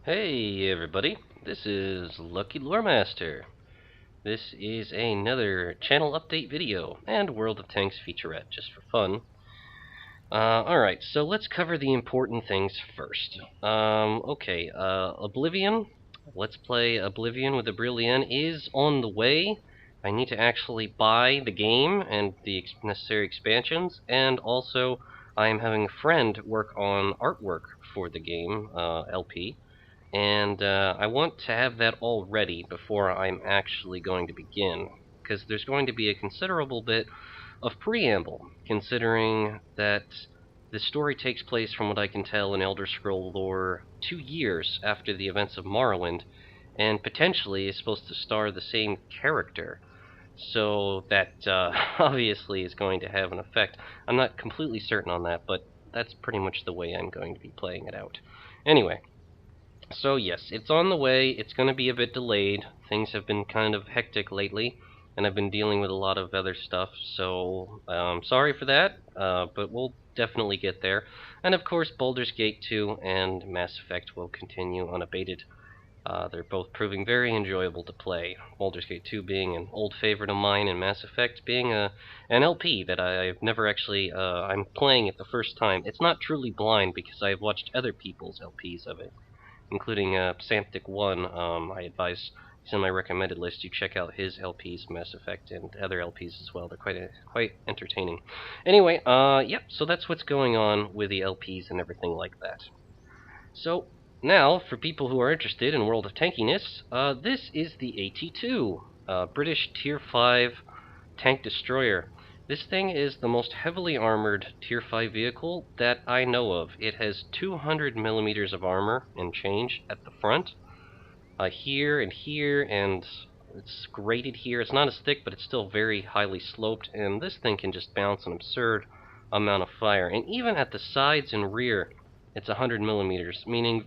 Hey everybody, this is LuckyLoremaster. This is another channel update video and World of Tanks featurette, just for fun. Alright, so let's cover the important things first. Oblivion. Let's play Oblivion with Oblivion is on the way. I need to actually buy the game and the necessary expansions, and also I am having a friend work on artwork for the game, LP. And I want to have that all ready before I'm actually going to begin, because there's going to be a considerable bit of preamble, considering that the story takes place, from what I can tell, in Elder Scroll lore 2 years after the events of Morrowind, and potentially is supposed to star the same character. So that obviously is going to have an effect. I'm not completely certain on that, but that's pretty much the way I'm going to be playing it out. Anyway. So yes, it's on the way. It's going to be a bit delayed. Things have been kind of hectic lately, and I've been dealing with a lot of other stuff, so sorry for that, but we'll definitely get there. And of course, Baldur's Gate 2 and Mass Effect will continue unabated. They're both proving very enjoyable to play. Baldur's Gate 2 being an old favorite of mine, and Mass Effect being an LP that I've never actually, I'm playing it the first time. It's not truly blind because I've watched other people's LPs of it, including Psantic 1. I advise, he's on my recommended list. You check out his LPs, Mass Effect, and other LPs as well. They're quite entertaining. Anyway, yep, so that's what's going on with the LPs and everything like that. So, now, for people who are interested in World of Tankiness, this is the AT-2, British Tier 5 tank destroyer. This thing is the most heavily armored Tier 5 vehicle that I know of. It has 200 millimeters of armor and change at the front, here, and it's graded here. It's not as thick, but it's still very highly sloped, and this thing can just bounce an absurd amount of fire. And even at the sides and rear, it's 100 millimeters, meaning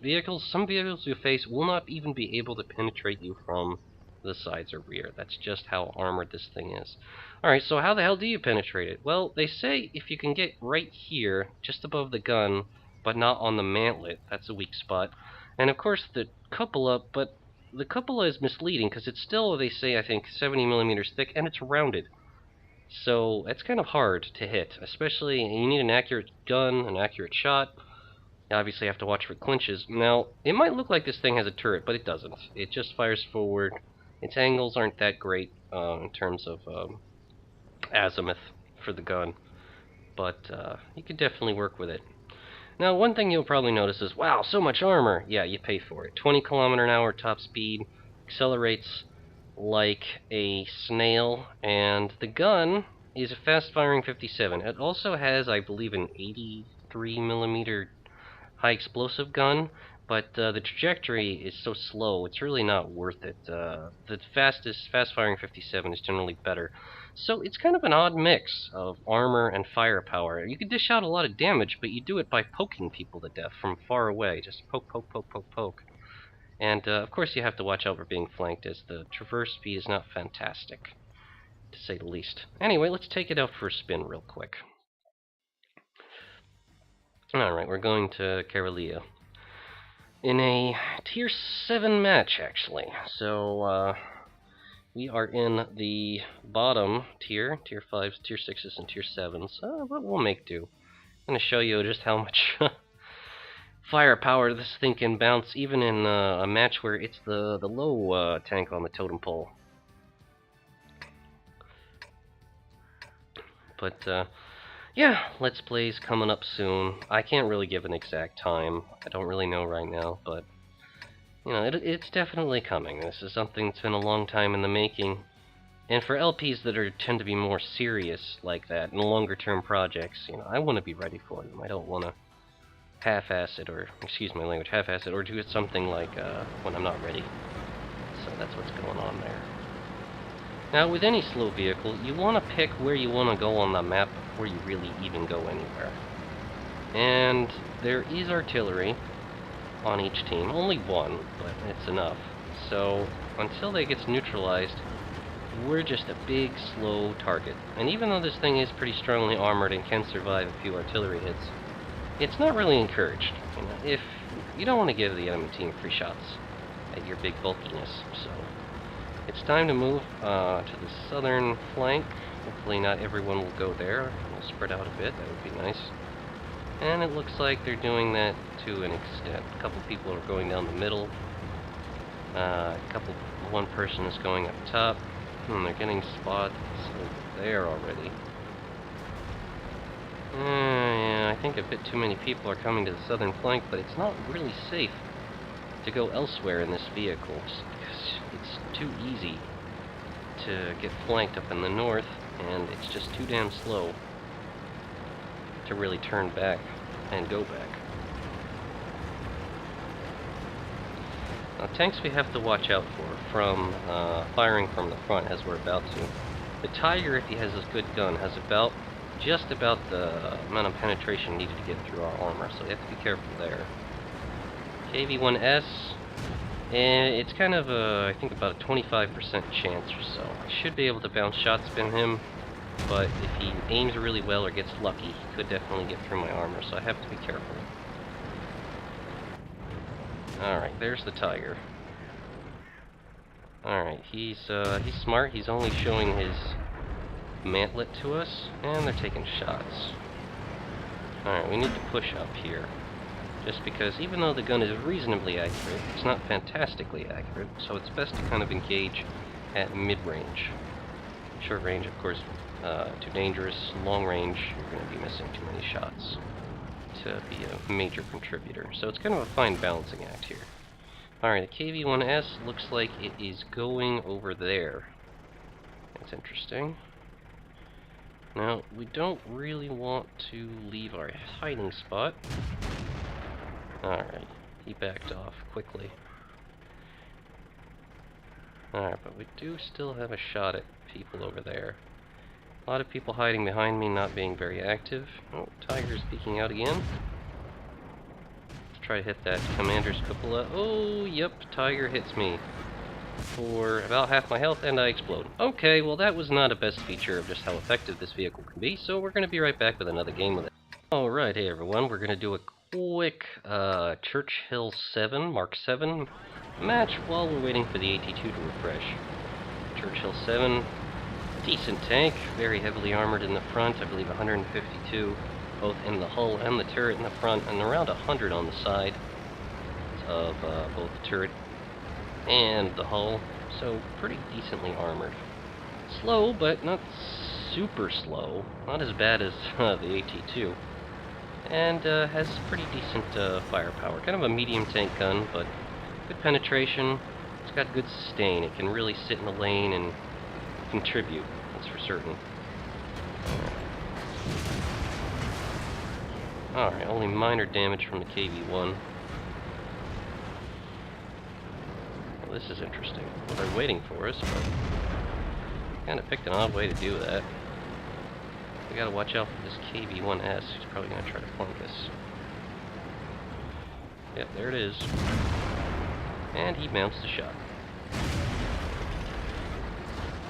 some vehicles you face will not even be able to penetrate you from the sides or rear. That's just how armored this thing is. Alright, so how the hell do you penetrate it? Well, they say if you can get right here, just above the gun, but not on the mantlet, that's a weak spot. And of course the cupola, but the cupola is misleading because it's still, they say, I think, 70 millimeters thick, and it's rounded. So it's kind of hard to hit, especially you need an accurate gun, an accurate shot. You obviously have to watch for clinches. Now, it might look like this thing has a turret, but it doesn't. It just fires forward. Its angles aren't that great in terms of azimuth for the gun, but you can definitely work with it. Now, one thing you'll probably notice is, wow, so much armor! Yeah, you pay for it. 20 km/h top speed, accelerates like a snail, and the gun is a fast-firing 57. It also has, I believe, an 83 millimeter high explosive gun, but the trajectory is so slow, it's really not worth it. The fast-firing 57 is generally better. So it's kind of an odd mix of armor and firepower. You can dish out a lot of damage, but you do it by poking people to death from far away. Just poke, poke, poke, poke, poke. And of course you have to watch out for being flanked, as the traverse speed is not fantastic, to say the least. Anyway, let's take it out for a spin real quick. Alright, we're going to Karelia. In a Tier 7 match, actually. So, we are in the bottom tier, Tier 5s, Tier 6s, and Tier 7s. But we'll make do. I'm going to show you just how much firepower this thing can bounce, even in a match where it's the low tank on the totem pole. But, yeah, Let's Play's coming up soon. I can't really give an exact time. I don't really know right now, but you know, it's definitely coming. This is something that's been a long time in the making. And for LPs that tend to be more serious like that, and longer-term projects, you know, I want to be ready for them. I don't want to half-ass it, or, excuse my language, half-ass it, or do something like when I'm not ready. So that's what's going on there. Now, with any slow vehicle, you want to pick where you want to go on the map before you really even go anywhere. And there is artillery on each team. Only one, but it's enough. So, until that gets neutralized, we're just a big, slow target. And even though this thing is pretty strongly armored and can survive a few artillery hits, it's not really encouraged. You know, if you don't want to give the enemy team free shots at your big bulkiness. So it's time to move to the southern flank. Hopefully not everyone will go there. We'll spread out a bit. That would be nice. And it looks like they're doing that to an extent. A couple people are going down the middle. One person is going up top. They're getting spots over there already. Yeah, I think a bit too many people are coming to the southern flank, but it's not really safe to go elsewhere in this vehicle, just because it's too easy to get flanked up in the north, and it's just too damn slow to really turn back and go back. Now, tanks we have to watch out for from firing from the front, as we're about to. The Tiger, if he has a good gun, has just about the amount of penetration needed to get through our armor, so we have to be careful there. KV-1S, and it's kind of I think about a 25% chance or so. I should be able to bounce shot spin him, but if he aims really well or gets lucky, he could definitely get through my armor, so I have to be careful. Alright, there's the Tiger. Alright, he's smart. He's only showing his mantlet to us, and they're taking shots. Alright, we need to push up here. Just because even though the gun is reasonably accurate, it's not fantastically accurate, so it's best to kind of engage at mid-range. Short range, of course, too dangerous. Long range, you're going to be missing too many shots to be a major contributor. So it's kind of a fine balancing act here. Alright, the KV-1S looks like it is going over there. That's interesting. Now, we don't really want to leave our hiding spot. Alright, he backed off quickly. Alright, but we do still have a shot at people over there. A lot of people hiding behind me, not being very active. Oh, Tiger's peeking out again. Let's try to hit that commander's cupola. Oh, yep, Tiger hits me for about half my health, and I explode. Okay, well that was not a best feature of just how effective this vehicle can be, so we're going to be right back with another game with it. Alright, hey everyone, we're going to do a quick Churchill 7, Mark 7 match while we're waiting for the AT-2 to refresh. Churchill 7, decent tank, very heavily armored in the front, I believe 152, both in the hull and the turret in the front, and around 100 on the side of both the turret and the hull, so pretty decently armored. Slow, but not super slow, not as bad as the AT-2, and has pretty decent firepower. Kind of a medium tank gun, but good penetration. It's got good sustain. It can really sit in the lane and contribute, that's for certain. Alright, only minor damage from the KV-1. Well, this is interesting. Well, they're waiting for us, but kind of picked an odd way to do that. We gotta watch out for this KV-1S, who's probably gonna try to flank us. Yep, there it is. And he bounced a shot.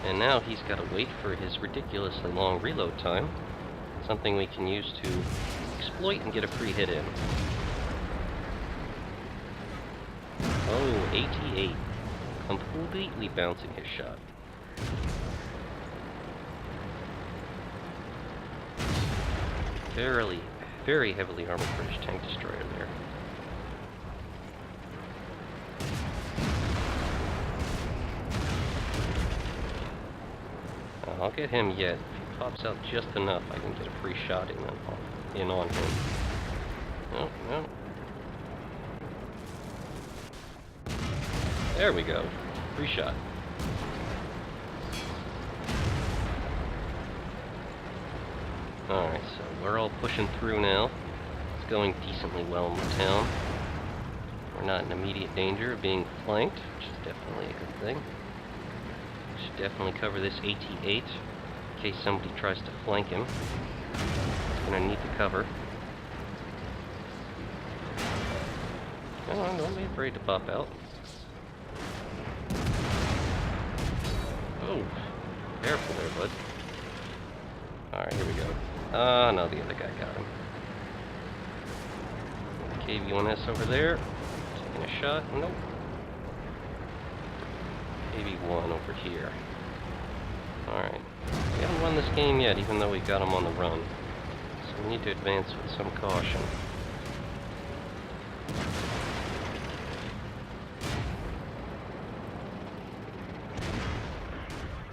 And now he's got to wait for his ridiculously long reload time. Something we can use to exploit and get a free hit in. Oh, AT-8. Completely bouncing his shot. Very heavily armored British tank destroyer there. I'll get him yet. If he pops out just enough, I can get a free shot in on him. No, no. There we go. Free shot. Alright, so we're all pushing through now. It's going decently well in the town. We're not in immediate danger of being flanked, which is definitely a good thing. Should definitely cover this AT-8 in case somebody tries to flank him. He's gonna need the cover. Come on, don't be afraid to pop out. Oh, careful there, bud. Alright, here we go. No, the other guy got him. KV-1S over there. taking a shot. Nope. KV-1 over here. Alright. We haven't won this game yet, even though we got him on the run. So we need to advance with some caution.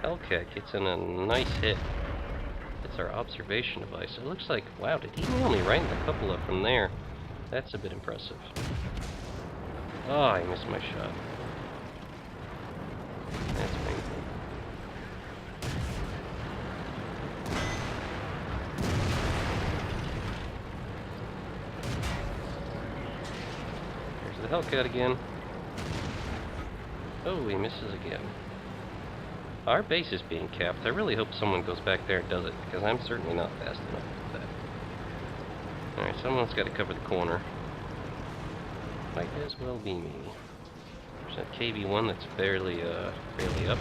Hellcat gets in a nice hit. It's our observation device. It looks like, wow, did he nail me right in the cupola from there? That's a bit impressive. Oh, I missed my shot. That's painful. There's the Hellcat again. Oh, he misses again. Our base is being capped. I really hope someone goes back there and does it, because I'm certainly not fast enough for that. Alright, someone's got to cover the corner. Might as well be me. There's that KV-1 that's barely up.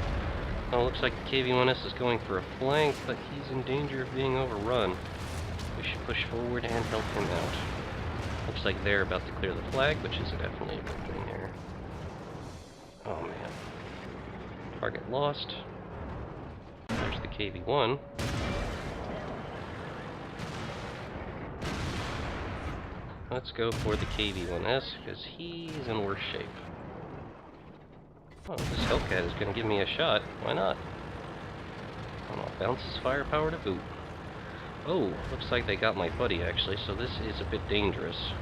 Oh, looks like the KV-1S is going for a flank, but he's in danger of being overrun. We should push forward and help him out. Looks like they're about to clear the flag, which is definitely a good thing there. Oh man. Target lost. There's the KV-1. Let's go for the KV-1S, because he's in worse shape. Oh, this Hellcat is going to give me a shot. Why not? And I'll bounce his firepower to boot. Oh, looks like they got my buddy, actually, so this is a bit dangerous.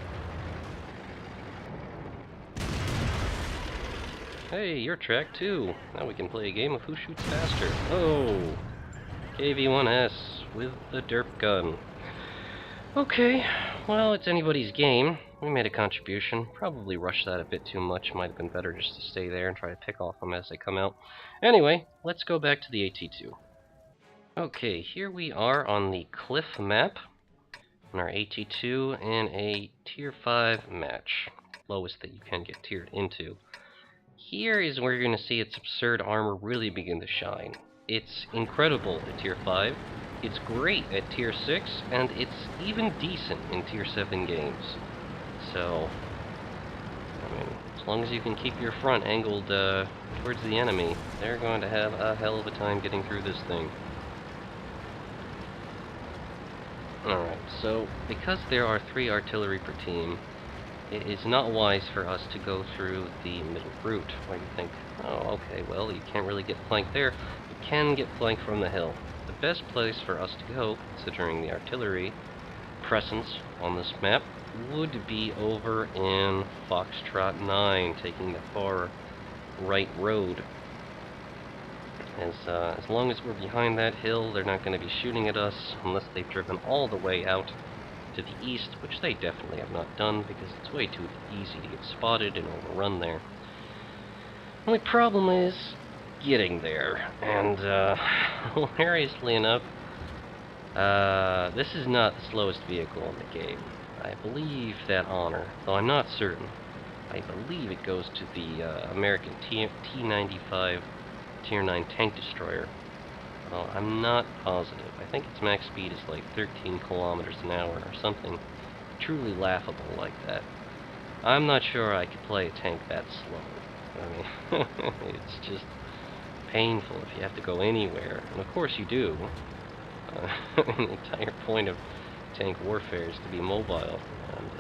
Hey, you're track 2. Now we can play a game of who shoots faster. Oh! KV-1S with the derp gun. Okay, well, it's anybody's game. We made a contribution. Probably rushed that a bit too much. Might have been better just to stay there and try to pick off them as they come out. Anyway, let's go back to the AT-2. Okay, here we are on the cliff map. On our AT-2 in a Tier 5 match. Lowest that you can get tiered into. Here is where you're going to see its absurd armor really begin to shine. It's incredible at Tier 5, it's great at Tier 6, and it's even decent in Tier 7 games. So, I mean, as long as you can keep your front angled towards the enemy, they're going to have a hell of a time getting through this thing. Alright, so because there are 3 artillery per team, it is not wise for us to go through the middle route, where you think, oh, okay, well, you can't really get flanked there. You can get flanked from the hill. The best place for us to go, considering the artillery presence on this map, would be over in Foxtrot 9, taking the far right road. As long as we're behind that hill, they're not going to be shooting at us unless they've driven all the way out to the east, which they definitely have not done because it's way too easy to get spotted and overrun there. The only problem is getting there, and hilariously enough, this is not the slowest vehicle in the game. I believe that honor, though I'm not certain. I believe it goes to the American T-95 Tier 9 tank destroyer. Well, I'm not positive. I think its max speed is like 13 kilometers an hour or something truly laughable like that. I'm not sure I could play a tank that slow. I mean, it's just painful if you have to go anywhere. And of course you do. The entire point of tank warfare is to be mobile. And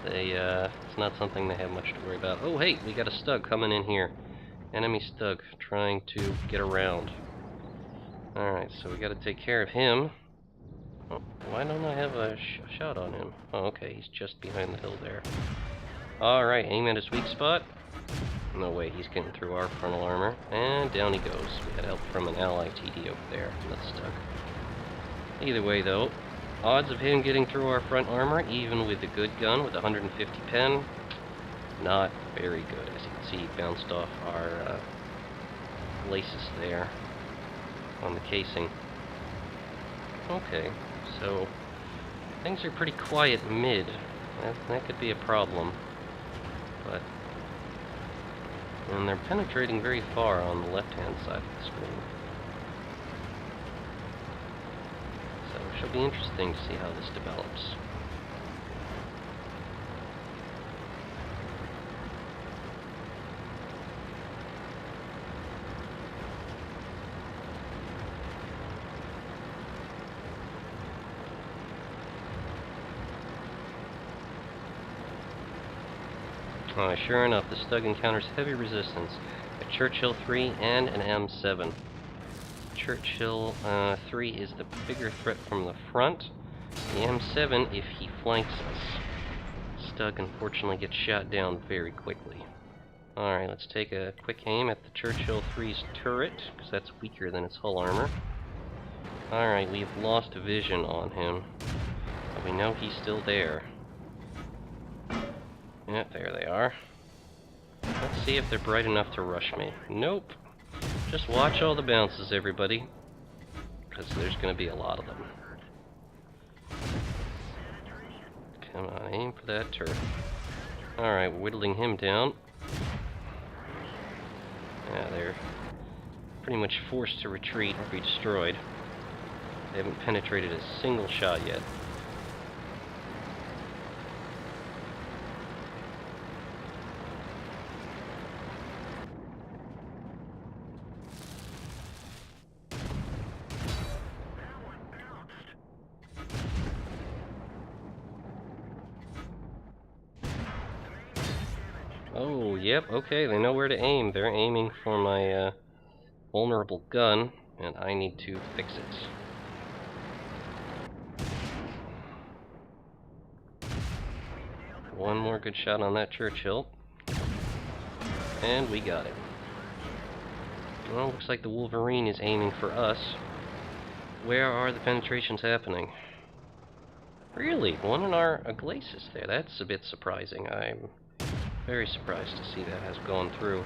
it's not something they have much to worry about. Oh, hey, we got a Stug coming in here. Enemy Stug trying to get around. Alright, so we gotta take care of him. Oh, why don't I have a shot on him? Oh, okay, he's just behind the hill there. Alright, aim at his weak spot. No way, he's getting through our frontal armor. And down he goes. We had help from an ally TD over there. That's stuck. Either way, though, odds of him getting through our front armor, even with a good gun with 150 pen, not very good. As you can see, he bounced off our laces there on the casing. Okay, so things are pretty quiet mid. That could be a problem. But and they're penetrating very far on the left-hand side of the screen. So it should be interesting to see how this develops. Sure enough, the Stug encounters heavy resistance. A Churchill 3 and an M7. Churchill 3 is the bigger threat from the front. The M7, if he flanks us. Stug unfortunately gets shot down very quickly. Alright, let's take a quick aim at the Churchill 3's turret, because that's weaker than its hull armor. Alright, we've lost vision on him. But we know he's still there. Yeah, there they are. Let's see if they're bright enough to rush me. Nope. Just watch all the bounces, everybody. Because there's going to be a lot of them. Come on, aim for that turret. Alright, whittling him down. Yeah, they're pretty much forced to retreat or be destroyed. They haven't penetrated a single shot yet. Oh, yep, okay, they know where to aim. They're aiming for my vulnerable gun, and I need to fix it. One more good shot on that Churchill. And we got it. Well, looks like the Wolverine is aiming for us. Where are the penetrations happening? Really? One in our glacis there. That's a bit surprising. I'm very surprised to see that has gone through.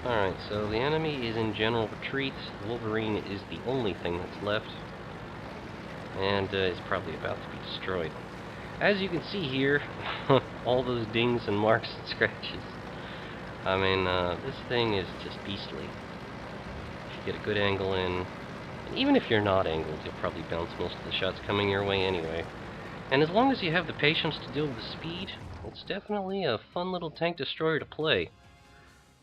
Alright, so the enemy is in general retreat. The Wolverine is the only thing that's left. And is probably about to be destroyed. As you can see here, all those dings and marks and scratches. I mean, this thing is just beastly. If you get a good angle in, and even if you're not angled, you'll probably bounce most of the shots coming your way anyway. And as long as you have the patience to deal with the speed, it's definitely a fun little tank destroyer to play.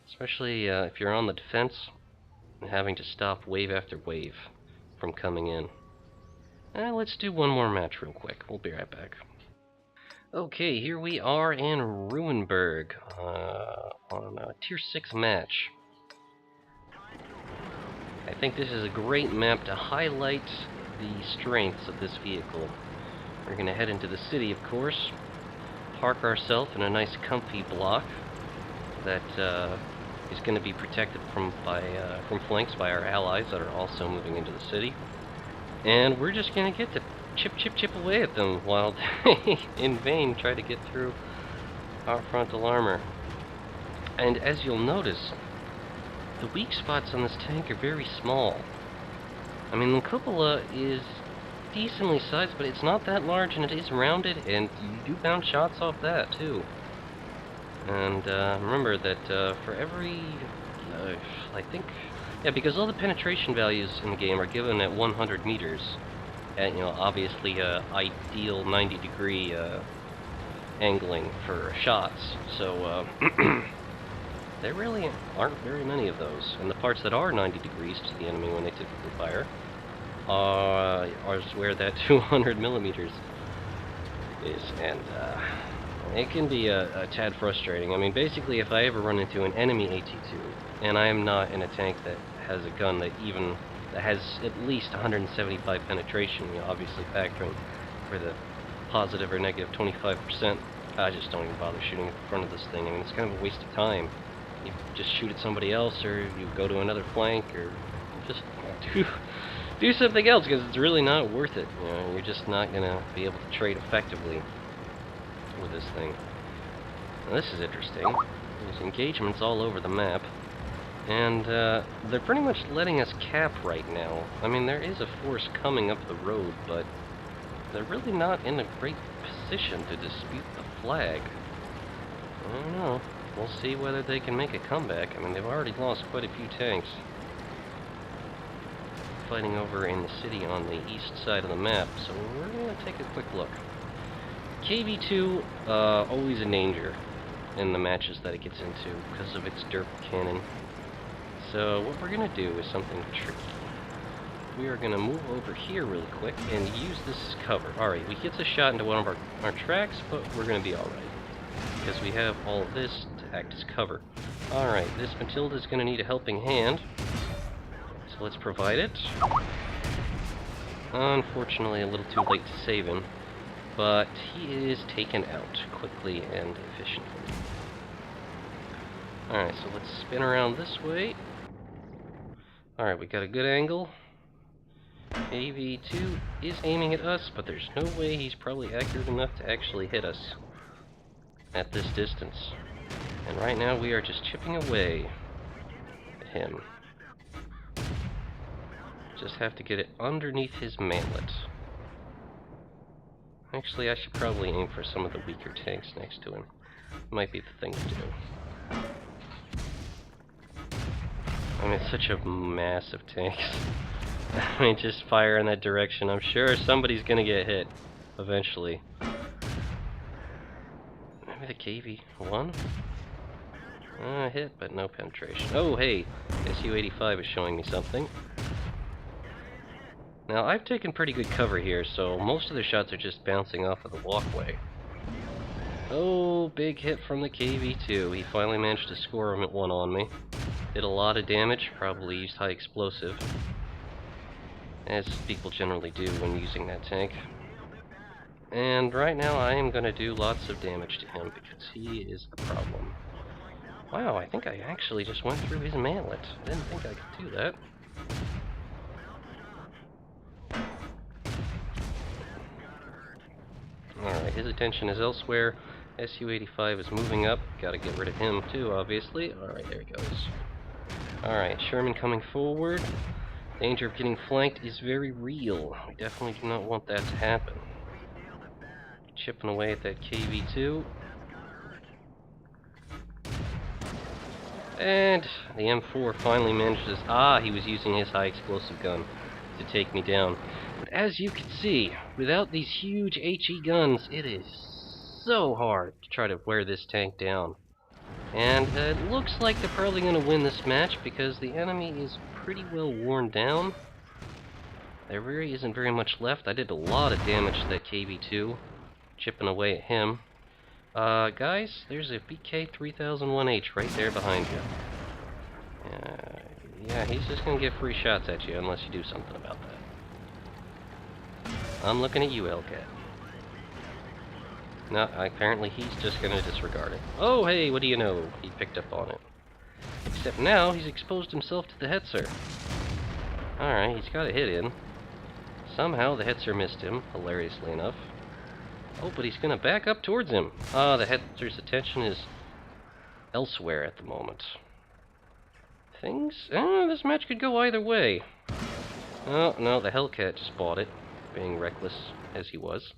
Especially if you're on the defense and having to stop wave after wave from coming in. Let's do one more match real quick. We'll be right back. Okay, here we are in Ruinburg on a Tier 6 match. I think this is a great map to highlight the strengths of this vehicle. We're going to head into the city, of course, park ourselves in a nice comfy block that is going to be protected from flanks by our allies that are also moving into the city. And we're just going to get to chip away at them while they, in vain, try to get through our frontal armor. And as you'll notice, the weak spots on this tank are very small. I mean, the cupola is decently sized, but it's not that large, and it is rounded, and you do bounce shots off that, too. And remember that for every, I think, yeah, because all the penetration values in the game are given at 100 meters. At, you know, obviously ideal 90-degree angling for shots. So there really aren't very many of those. And the parts that are 90 degrees to the enemy when they typically fire are where that 200 millimeters is. And it can be a tad frustrating. I mean, basically, if I ever run into an enemy AT-2, and I am not in a tank that has a gun that has at least 175 penetration, you know, obviously factoring for the positive or negative 25%, I just don't even bother shooting in front of this thing. I mean, it's kind of a waste of time. You just shoot at somebody else, or you go to another flank, or just do something else, because it's really not worth it. You know, you're just not going to be able to trade effectively with this thing. Now, this is interesting. There's engagements all over the map. And they're pretty much letting us cap right now. I mean, there is a force coming up the road, but they're really not in a great position to dispute the flag. I don't know. We'll see whether they can make a comeback. I mean, they've already lost quite a few tanks. Fighting over in the city on the east side of the map, so we're going to take a quick look. KV-2, always a danger in the matches that it gets into because of its derp cannon. So what we're going to do is something tricky. we are going to move over here really quick and use this as cover. Alright, we get a shot into one of our tracks, but we're going to be alright. Because we have all of this to act as cover. Alright, this Matilda's going to need a helping hand. So let's provide it. Unfortunately, a little too late to save him. But he is taken out quickly and efficiently. Alright, so let's spin around this way. Alright, we got a good angle. AV2 is aiming at us, but there's no way he's probably accurate enough to actually hit us at this distance. And right now we are just chipping away at him. Just have to get it underneath his mantlet. Actually, I should probably aim for some of the weaker tanks next to him. Might be the thing to do. I mean, it's such a massive tank. I mean, just fire in that direction. I'm sure somebody's gonna get hit eventually. Maybe the KV-1? Hit, but no penetration. Oh, hey! SU-85 is showing me something. Now, I've taken pretty good cover here, so most of the shots are just bouncing off of the walkway. Oh, big hit from the KV-2. He finally managed to score him at one on me. Did a lot of damage, probably used high explosive. As people generally do when using that tank. And right now I am going to do lots of damage to him because he is the problem. Wow, I think I actually just went through his mantlet. I didn't think I could do that. Alright, his attention is elsewhere. SU-85 is moving up. Gotta get rid of him too, obviously. Alright, there he goes. Alright, Sherman coming forward. Danger of getting flanked is very real. We definitely do not want that to happen. Chipping away at that KV-2. And the M4 finally manages... he was using his high explosive gun to take me down. But as you can see, without these huge HE guns, it is so hard to try to wear this tank down. And it looks like they're probably going to win this match because the enemy is pretty well worn down. There really isn't very much left. I did a lot of damage to that KV-2, chipping away at him. Guys, there's a BK-3001H right there behind you. Yeah, he's just going to get free shots at you unless you do something about that. I'm looking at you, Hellcat. No, apparently he's just going to disregard it. Oh, hey, what do you know? He picked up on it. Except now he's exposed himself to the Hetzer. Alright, he's got a hit in. Somehow the Hetzer missed him, hilariously enough. Oh, but he's going to back up towards him. The Hetzer's attention is elsewhere at the moment. This match could go either way. Oh, no, the Hellcat just bought it, being reckless as he was.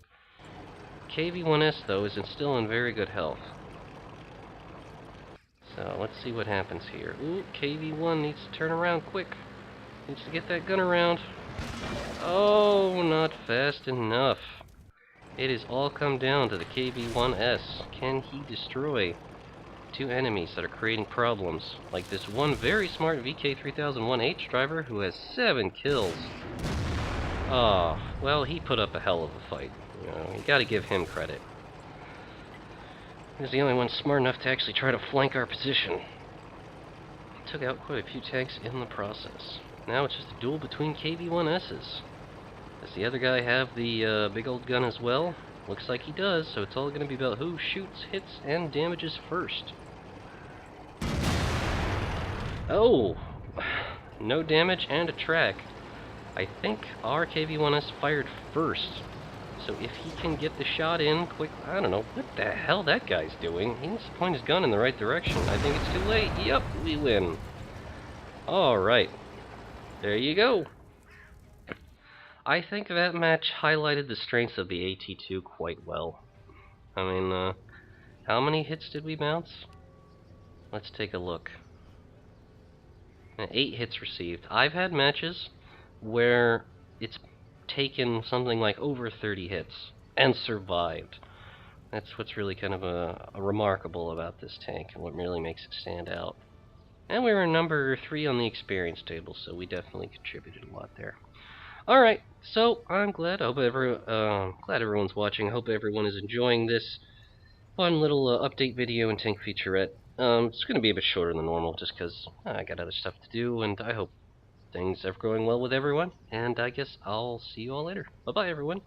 KV-1S, though, is still in very good health. So, let's see what happens here. Ooh, KV-1 needs to turn around quick. Needs to get that gun around. Oh, not fast enough. It has all come down to the KV-1S. Can he destroy two enemies that are creating problems? Like this one very smart VK-3001H driver who has 7 kills. Well, he put up a hell of a fight. You gotta give him credit. He's the only one smart enough to actually try to flank our position. Took out quite a few tanks in the process. Now it's just a duel between KV-1Ss. Does the other guy have the big old gun as well? Looks like he does, so it's all going to be about who shoots, hits, and damages first. Oh! No damage and a track. I think our KV-1S fired first. So if he can get the shot in quick... I don't know what the hell that guy's doing. He needs to point his gun in the right direction. I think it's too late. Yep, we win. Alright. There you go. I think that match highlighted the strengths of the AT-2 quite well. I mean, how many hits did we bounce? Let's take a look. 8 hits received. I've had matches where it's taken something like over 30 hits and survived. That's what's really kind of a remarkable about this tank and what really makes it stand out. And we were number 3 on the experience table, so we definitely contributed a lot there. Alright, so I'm glad. I hope glad everyone's watching. I hope everyone is enjoying this fun little update video in Tank Featurette. It's going to be a bit shorter than normal just because I got other stuff to do, and I hope things are going well with everyone. And I guess I'll see you all later. Bye-bye, everyone.